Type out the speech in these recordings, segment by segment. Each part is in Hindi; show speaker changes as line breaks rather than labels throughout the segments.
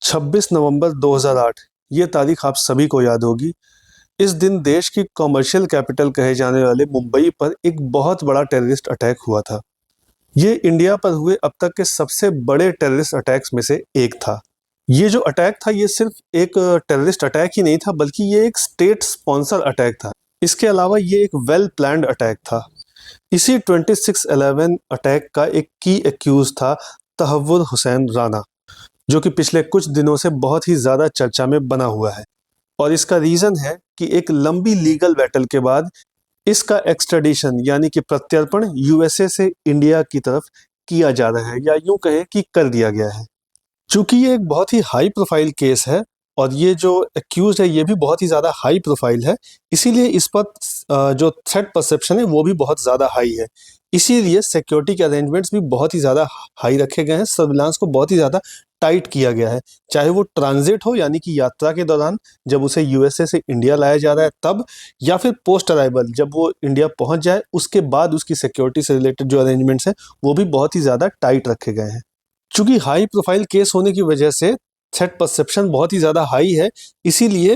26 नवंबर 2008 ये तारीख आप सभी को याद होगी। इस दिन देश की कॉमर्शियल कैपिटल कहे जाने वाले मुंबई पर एक बहुत बड़ा टेररिस्ट अटैक हुआ था। ये इंडिया पर हुए अब तक के सबसे बड़े टेररिस्ट अटैक्स में से एक था। ये जो अटैक था ये सिर्फ एक टेररिस्ट अटैक ही नहीं था, बल्कि ये एक स्टेट स्पॉन्सर अटैक था। इसके अलावा ये एक वेल प्लान्ड अटैक था। इसी 26/11 अटैक का एक की एक्यूज था तहव्वुर हुसैन राना, जो कि पिछले कुछ दिनों से बहुत ही ज़्यादा चर्चा में बना हुआ है। और इसका रीज़न है कि एक लंबी लीगल बैटल के बाद इसका एक्स्ट्रेडिशन यानी कि प्रत्यर्पण यूएसए से इंडिया की तरफ किया जा रहा है, या यूं कहे कि कर दिया गया है। चूंकि ये एक बहुत ही हाई प्रोफाइल केस है और ये जो एक्यूज है ये भी बहुत ही ज़्यादा हाई प्रोफाइल है, इसीलिए इस पर जो थ्रेट परसेप्शन है वो भी बहुत ज़्यादा हाई है। इसीलिए सिक्योरिटी के अरेंजमेंट्स भी बहुत ही ज़्यादा हाई रखे गए हैं, सर्विलांस को बहुत ही ज़्यादा टाइट किया गया है, चाहे वो ट्रांजिट हो यानी कि यात्रा के दौरान जब उसे यूएसए से इंडिया लाया जा रहा है तब, या फिर पोस्ट अराइवल जब वो इंडिया पहुंच जाए उसके बाद उसकी सिक्योरिटी से रिलेटेड जो अरेंजमेंट्स हैं वो भी बहुत ही ज़्यादा टाइट रखे गए हैं। चूंकि हाई प्रोफाइल केस होने की वजह से थ्रेट परसेप्शन बहुत ही ज़्यादा हाई है, इसीलिए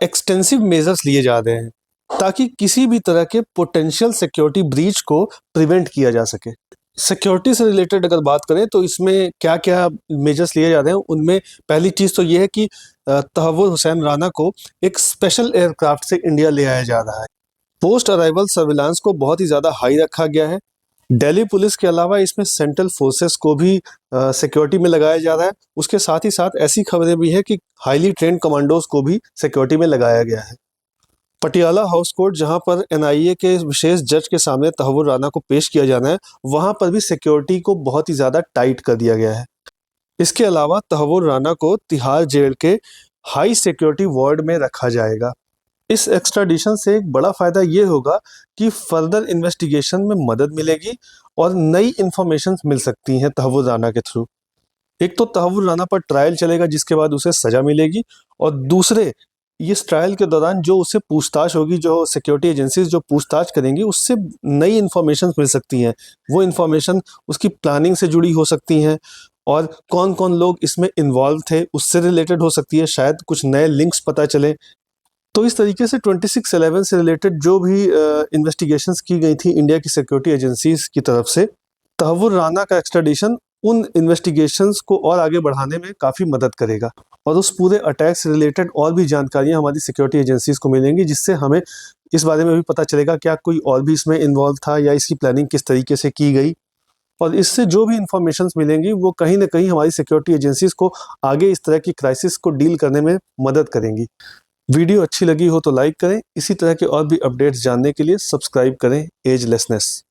एक्सटेंसिव मेजर्स लिए जा रहे हैं ताकि किसी भी तरह के पोटेंशियल सिक्योरिटी ब्रीच को प्रिवेंट किया जा सके। सिक्योरिटी से रिलेटेड अगर बात करें तो इसमें क्या क्या मेजर्स लिए जा रहे हैं, उनमें पहली चीज़ तो ये है कि तहव्वुर हुसैन राना को एक स्पेशल एयरक्राफ्ट से इंडिया ले आया जा रहा है। पोस्ट अराइवल सर्विलांस को बहुत ही ज़्यादा हाई रखा गया है। दिल्ली पुलिस के अलावा इसमें सेंट्रल फोर्सेस को भी सिक्योरिटी में लगाया जा रहा है। उसके साथ ही साथ ऐसी खबरें भी है कि हाईली ट्रेंड कमांडोज को भी सिक्योरिटी में लगाया गया है। पटियाला हाउस कोर्ट, जहां पर एनआईए के विशेष जज के सामने तहव्वुर राना को पेश किया जाना है, वहां पर भी सिक्योरिटी को बहुत ही ज़्यादा टाइट कर दिया गया है। इसके अलावा तहव्वुर राना को तिहाड़ जेल के हाई सिक्योरिटी वार्ड में रखा जाएगा। इस एक्स्ट्राडिशन से एक बड़ा फायदा ये होगा कि फर्दर इन्वेस्टिगेशन में मदद मिलेगी और नई इंफॉर्मेशन मिल सकती हैं तहव्वुर राना के थ्रू। एक तो तहव्वुर राना पर ट्रायल चलेगा जिसके बाद उसे सजा मिलेगी, और दूसरे इस ट्रायल के दौरान जो उससे पूछताछ होगी, जो सिक्योरिटी एजेंसीज जो पूछताछ करेंगी, उससे नई इंफॉर्मेशन मिल सकती हैं। वो इंफॉर्मेशन उसकी प्लानिंग से जुड़ी हो सकती हैं, और कौन कौन लोग इसमें इन्वॉल्व थे उससे रिलेटेड हो सकती है। शायद कुछ नए लिंक्स पता चले। तो इस तरीके से 26/11 से रिलेटेड जो भी इन्वेस्टिगेशंस की गई थी इंडिया की सिक्योरिटी एजेंसीज की तरफ से, तहव्वुर राना का एक्स्ट्राडिशन उन इन्वेस्टिगेशंस को और आगे बढ़ाने में काफ़ी मदद करेगा, और उस पूरे अटैक से रिलेटेड और भी जानकारियां हमारी सिक्योरिटी एजेंसीज को मिलेंगी, जिससे हमें इस बारे में भी पता चलेगा क्या कोई और भी इसमें इन्वॉल्व था या इसकी प्लानिंग किस तरीके से की गई। और इससे जो भी इंफॉर्मेशन मिलेंगी वो कहीं ना कहीं हमारी सिक्योरिटी एजेंसीज को आगे इस तरह की क्राइसिस को डील करने में मदद करेंगी। वीडियो अच्छी लगी हो तो लाइक करें। इसी तरह के और भी अपडेट्स जानने के लिए सब्सक्राइब करें एजलेसनेस।